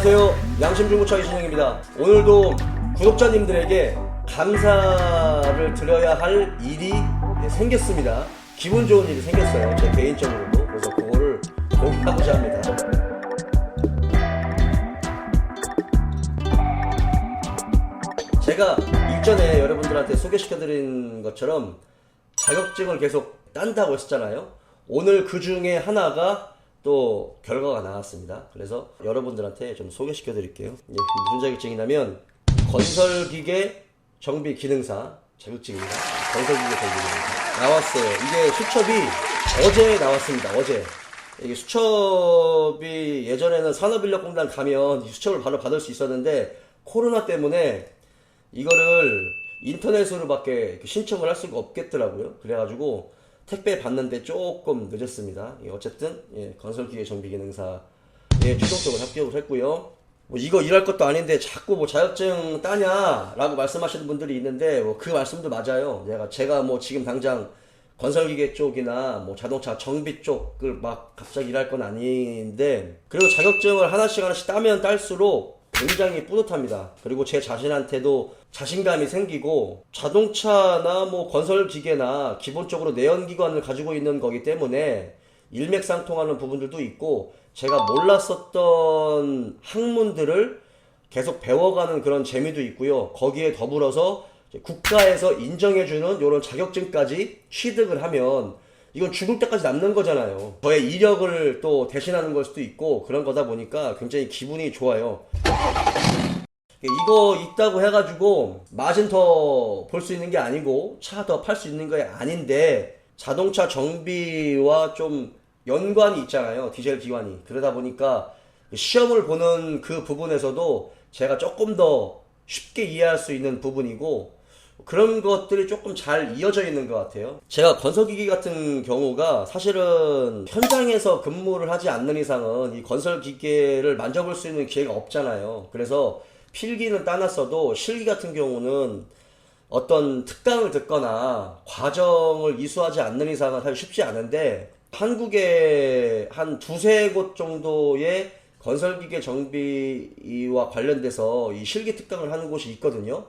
안녕하세요. 양심중고차 이신영입니다. 오늘도 구독자님들에게 감사를 드려야 할 일이 생겼습니다. 기분 좋은 일이 생겼어요. 제 개인적으로도. 그래서 그거를 공개하고자 합니다. 제가 일전에 여러분들한테 소개시켜드린 것처럼 자격증을 계속 딴다고 했었잖아요. 오늘 그 중에 하나가 또 결과가 나왔습니다. 그래서 여러분들한테 좀 소개시켜 드릴게요. 무슨 자격증이냐면 건설기계 정비기능사 자격증입니다. 건설기계 정비기능사 나왔어요. 이게 수첩이 어제 나왔습니다. 어제. 이게 수첩이 예전에는 산업인력공단 가면 이 수첩을 바로 받을 수 있었는데 코로나 때문에 이거를 인터넷으로밖에 신청을 할 수가 없겠더라고요. 그래가지고 택배 받는데 조금 늦었습니다. 어쨌든 건설기계 정비기능사 최종적으로 합격을 했고요. 뭐 이거 일할 것도 아닌데 자꾸 뭐 자격증 따냐 라고 말씀하시는 분들이 있는데 그 말씀도 맞아요. 제가 뭐 지금 당장 건설기계 쪽이나 뭐 자동차 정비 쪽을 막 갑자기 일할 건 아닌데 그래도 자격증을 하나씩 따면 딸수록 굉장히 뿌듯합니다. 그리고 제 자신한테도 자신감이 생기고 자동차나 뭐 건설기계나 기본적으로 내연기관을 가지고 있는 거기 때문에 일맥상통하는 부분들도 있고 제가 몰랐었던 학문들을 계속 배워가는 그런 재미도 있고요. 거기에 더불어서 국가에서 인정해주는 이런 자격증까지 취득을 하면 이건 죽을 때까지 남는 거잖아요. 저의 이력을 또 대신하는 걸 수도 있고 그런 거다 보니까 굉장히 기분이 좋아요. 이거 있다고 해가지고 마진 더 볼 수 있는 게 아니고 차 더 팔 수 있는 게 아닌데 자동차 정비와 좀 연관이 있잖아요. 디젤 기관이. 그러다 보니까 시험을 보는 그 부분에서도 제가 조금 더 쉽게 이해할 수 있는 부분이고 그런 것들이 조금 잘 이어져 있는 것 같아요. 제가 건설기기 같은 경우가 사실은 현장에서 근무를 하지 않는 이상은 이 건설기계를 만져볼 수 있는 기회가 없잖아요. 그래서 필기는 따놨어도 실기 같은 경우는 어떤 특강을 듣거나 과정을 이수하지 않는 이상은 사실 쉽지 않은데 한국에 한 두세 곳 정도의 건설기계 정비와 관련돼서 이 실기 특강을 하는 곳이 있거든요.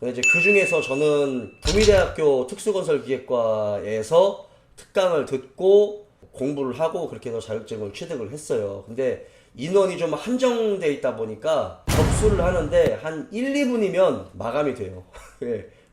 이제 그 중에서 저는 구미대학교 특수건설기계과에서 특강을 듣고 공부를 하고 그렇게 해서 자격증을 취득을 했어요. 근데 인원이 좀 한정돼 있다 보니까 접수를 하는데 한 1, 2분이면 마감이 돼요.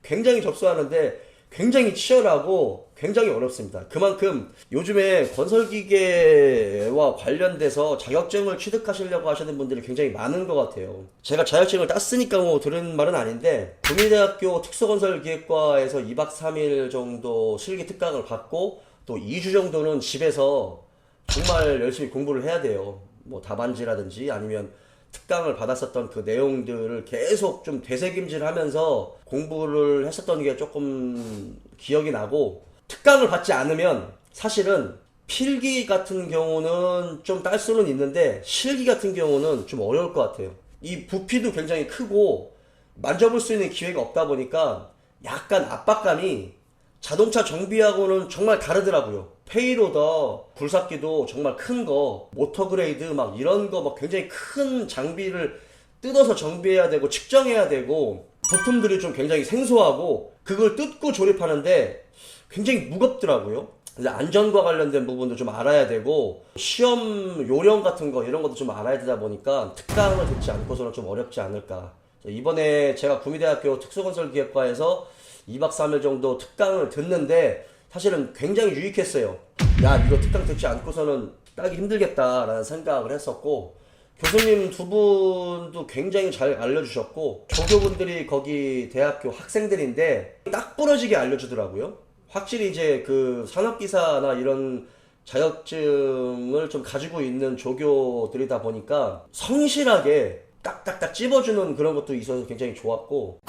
굉장히 접수하는데 굉장히 치열하고 굉장히 어렵습니다. 그만큼 요즘에 건설기계와 관련돼서 자격증을 취득하시려고 하시는 분들이 굉장히 많은 것 같아요. 제가 자격증을 땄으니까 뭐 들은 말은 아닌데 구미대학교 특수건설기계과에서 2박 3일 정도 실기 특강을 받고 또 2주 정도는 집에서 정말 열심히 공부를 해야 돼요. 뭐 답안지라든지 아니면 특강을 받았었던 그 내용들을 계속 좀 되새김질 하면서 공부를 했었던 게 조금 기억이 나고 특강을 받지 않으면 사실은 필기 같은 경우는 좀 딸 수는 있는데 실기 같은 경우는 좀 어려울 것 같아요. 이 부피도 굉장히 크고 만져볼 수 있는 기회가 없다 보니까 약간 압박감이 자동차 정비하고는 정말 다르더라고요. 페이로더, 굴삭기도 정말 큰 거, 모터그레이드 막 이런 거 막 굉장히 큰 장비를 뜯어서 정비해야 되고 측정해야 되고 부품들이 좀 굉장히 생소하고 그걸 뜯고 조립하는데 굉장히 무겁더라고요. 그래서 안전과 관련된 부분도 좀 알아야 되고 시험 요령 같은 거 이런 것도 좀 알아야 되다 보니까 특강을 듣지 않고서는 좀 어렵지 않을까. 이번에 제가 구미대학교 특수건설기계과에서 2박 3일 정도 특강을 듣는데 사실은 굉장히 유익했어요. 야, 이거 특강 듣지 않고서는 따기 힘들겠다라는 생각을 했었고 교수님 두 분도 굉장히 잘 알려주셨고 조교분들이 거기 대학교 학생들인데 딱 부러지게 알려주더라고요. 확실히 이제 그 산업기사나 이런 자격증을 좀 가지고 있는 조교들이다 보니까 성실하게 딱딱딱 찝어주는 그런 것도 있어서 굉장히 좋았고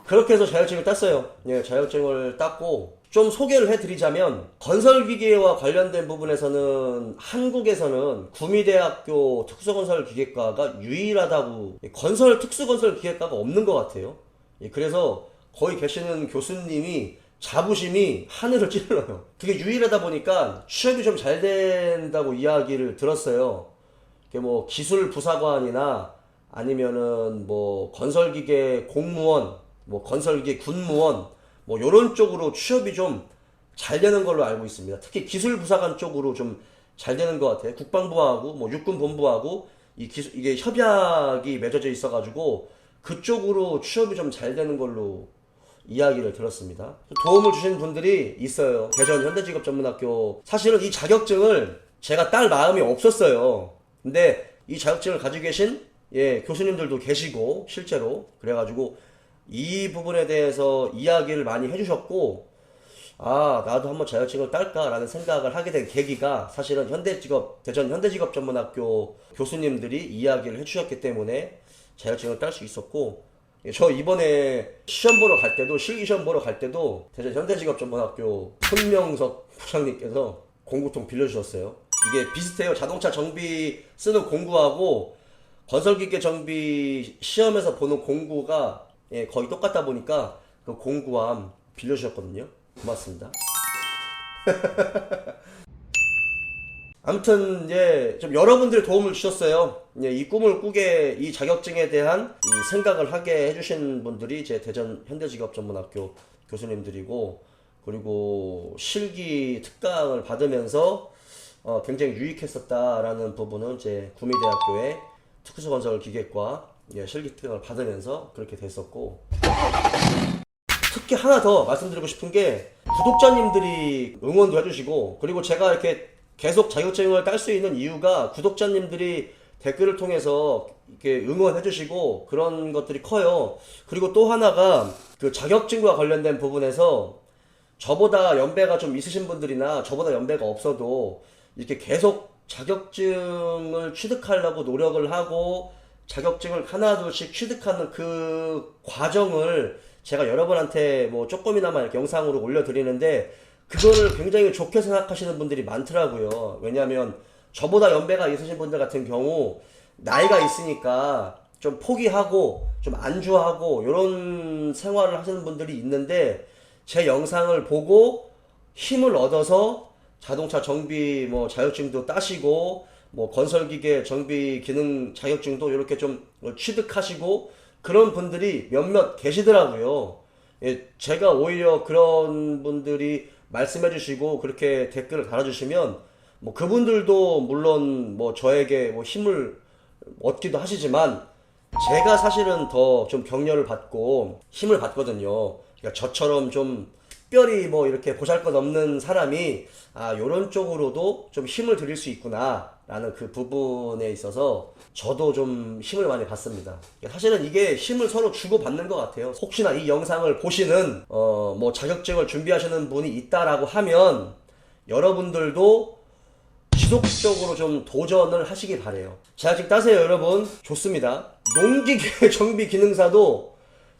그렇게 해서 자격증을 땄어요. 자격증을 땄고 좀 소개를 해드리자면 건설기계와 관련된 부분에서는 한국에서는 구미대학교 특수건설기계과가 유일하다고 건설 특수건설기계과가 없는 것 같아요. 그래서 거기 계시는 교수님이 자부심이 하늘을 찔러요. 그게 유일하다 보니까 취업이 좀 잘 된다고 이야기를 들었어요. 뭐 기술 부사관이나 아니면은 뭐 건설기계 공무원, 뭐 건설기계 군무원, 뭐 요런 쪽으로 취업이 좀 잘 되는 걸로 알고 있습니다. 특히 기술 부사관 쪽으로 좀 잘 되는 것 같아요. 국방부하고 뭐 육군본부하고 이게 협약이 맺어져 있어가지고 그쪽으로 취업이 좀 잘 되는 걸로 이야기를 들었습니다. 도움을 주신 분들이 있어요. 대전 현대직업전문학교. 사실은 이 자격증을 제가 딸 마음이 없었어요. 근데 이 자격증을 가지고 계신 교수님들도 계시고 실제로 그래가지고 이 부분에 대해서 이야기를 많이 해주셨고, 아 나도 한번 자격증을 딸까라는 생각을 하게 된 계기가 사실은 대전 현대직업전문학교 교수님들이 이야기를 해주셨기 때문에 자격증을 딸 수 있었고, 저 이번에 시험 보러 갈 때도, 실기 시험 보러 갈 때도 대전 현대직업전문학교 손명석 부장님께서 공구통 빌려주셨어요. 이게 비슷해요. 자동차 정비 쓰는 공구하고 건설기계 정비 시험에서 보는 공구가 거의 똑같다 보니까 그 공구함 빌려주셨거든요. 고맙습니다. 아무튼 좀 여러분들의 도움을 주셨어요. 이 꿈을 꾸게, 이 자격증에 대한 이 생각을 하게 해주신 분들이 이제 대전 현대직업전문학교 교수님들이고, 그리고 실기 특강을 받으면서 굉장히 유익했었다라는 부분은 이제 구미대학교의 특수건설기계과 실기 특강을 받으면서 그렇게 됐었고, 특히 하나 더 말씀드리고 싶은 게 구독자님들이 응원도 해주시고, 그리고 제가 이렇게 계속 자격증을 딸 수 있는 이유가 구독자님들이 댓글을 통해서 이렇게 응원해주시고 그런 것들이 커요. 그리고 또 하나가 그 자격증과 관련된 부분에서 저보다 연배가 좀 있으신 분들이나 저보다 연배가 없어도 이렇게 계속 자격증을 취득하려고 노력을 하고 자격증을 하나둘씩 취득하는 그 과정을 제가 여러분한테 뭐 조금이나마 이렇게 영상으로 올려드리는데, 그거를 굉장히 좋게 생각하시는 분들이 많더라고요. 왜냐면 저보다 연배가 있으신 분들 같은 경우 나이가 있으니까 좀 포기하고 좀 안주하고 이런 생활을 하시는 분들이 있는데, 제 영상을 보고 힘을 얻어서 자동차 정비 뭐 자격증도 따시고 뭐 건설기계 정비 기능 자격증도 이렇게 좀 취득하시고 그런 분들이 몇몇 계시더라고요. 제가 오히려 그런 분들이 말씀해 주시고 그렇게 댓글을 달아주시면 뭐 그분들도 물론 뭐 저에게 뭐 힘을 얻기도 하시지만 제가 사실은 더 좀 격려를 받고 힘을 받거든요. 그러니까 저처럼 좀 특별히 뭐 이렇게 보잘것없는 사람이 요런 쪽으로도 좀 힘을 드릴 수 있구나 라는 그 부분에 있어서 저도 좀 힘을 많이 받습니다. 사실은 이게 힘을 서로 주고받는 것 같아요. 혹시나 이 영상을 보시는 뭐 자격증을 준비하시는 분이 있다라고 하면 여러분들도 지속적으로 좀 도전을 하시기 바래요. 자격증 따세요 여러분. 좋습니다. 농기계 정비 기능사도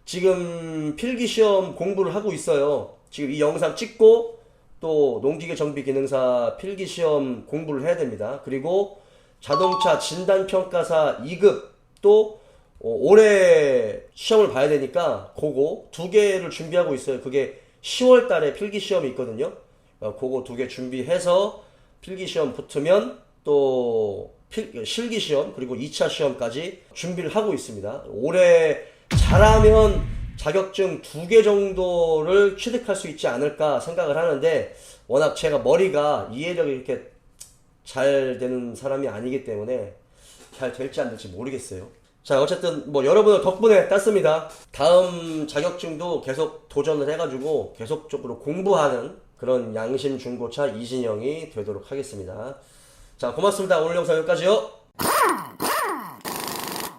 지금 필기시험 공부를 하고 있어요. 지금 이 영상 찍고 또 농기계 정비 기능사 필기시험 공부를 해야 됩니다. 그리고 자동차 진단평가사 2급 또 올해 시험을 봐야 되니까 그거 2개를 준비하고 있어요. 그게 10월 달에 필기시험이 있거든요. 그거 2개 준비해서 필기시험 붙으면 또 실기시험 그리고 2차 시험까지 준비를 하고 있습니다. 올해 잘하면 자격증 2개 정도를 취득할 수 있지 않을까 생각을 하는데, 워낙 제가 머리가 이해력이 이렇게 잘 되는 사람이 아니기 때문에 잘 될지 안 될지 모르겠어요. 자, 어쨌든 뭐 여러분들 덕분에 땄습니다. 다음 자격증도 계속 도전을 해가지고 계속적으로 공부하는 그런 양심 중고차 이진영이 되도록 하겠습니다. 자, 고맙습니다. 오늘 영상 여기까지요.